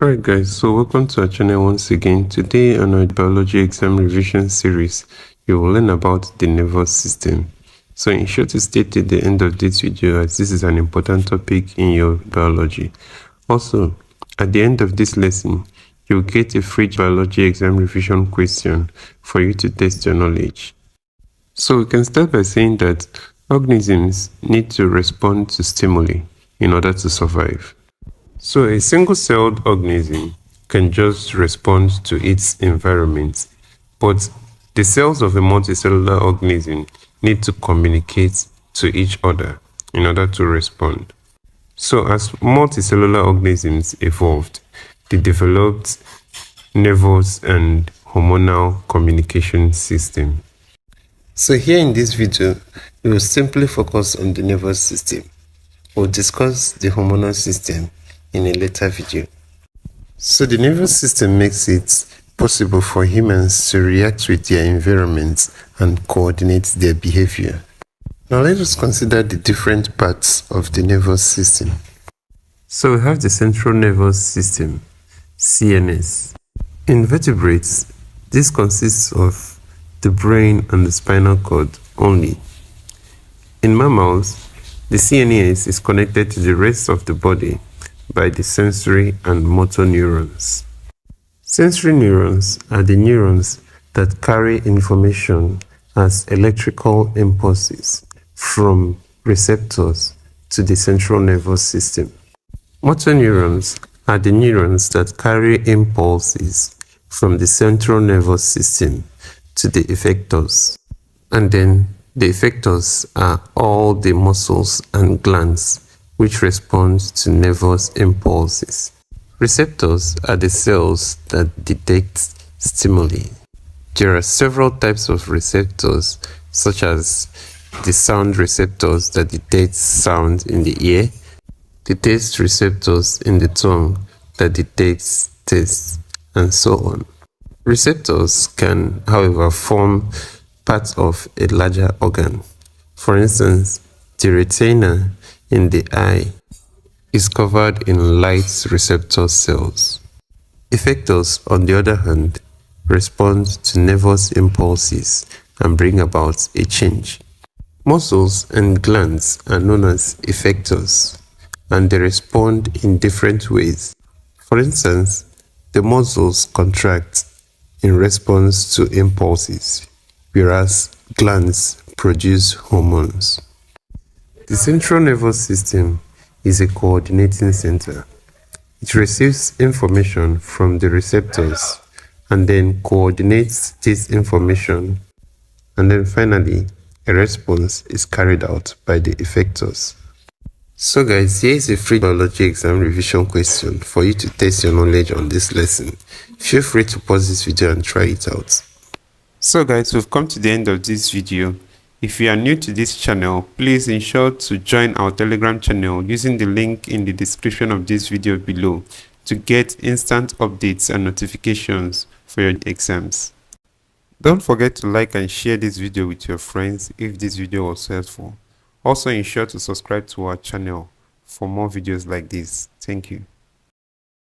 Alright guys, so welcome to our channel once again. Today on our biology exam revision series, you will learn about the nervous system. So ensure to stay till the end of this video as this is an important topic in your biology. Also, at the end of this lesson, you'll get a free biology exam revision question for you to test your knowledge. So we can start by saying that organisms need to respond to stimuli in order to survive. So a single-celled organism can just respond to its environment, but the cells of a multicellular organism need to communicate to each other in order to respond. So as multicellular organisms evolved, they developed nervous and hormonal communication system. So here in this video, we will simply focus on the nervous system. We'll discuss the hormonal system in a later video. So the nervous system makes it possible for humans to react with their environment and coordinate their behavior. Now let us consider the different parts of the nervous system. So we have the central nervous system, CNS. In vertebrates, this consists of the brain and the spinal cord only. In mammals, the CNS is connected to the rest of the body by the sensory and motor neurons. Sensory neurons are the neurons that carry information as electrical impulses from receptors to the central nervous system. Motor neurons are the neurons that carry impulses from the central nervous system to the effectors. And then the effectors are all the muscles and glands which respond to nervous impulses. Receptors are the cells that detect stimuli. There are several types of receptors, such as the sound receptors that detect sound in the ear, the taste receptors in the tongue that detects taste, and so on. Receptors can, however, form part of a larger organ. For instance, the retina in the eye is covered in light receptor cells. Effectors, on the other hand, respond to nervous impulses and bring about a change. Muscles and glands are known as effectors, and they respond in different ways. For instance, the muscles contract in response to impulses, whereas glands produce hormones. The central nervous system is a coordinating center. It receives information from the receptors and then coordinates this information, and then finally a response is carried out by the effectors. So guys, here is a free biology exam revision question for you to test your knowledge on this lesson. Feel free to pause this video and try it out. So guys, we've come to the end of this video. If you are new to this channel, please ensure to join our Telegram channel using the link in the description of this video below to get instant updates and notifications for your exams. Don't forget to like and share this video with your friends if this video was helpful. Also ensure to subscribe to our channel for more videos like this. Thank you.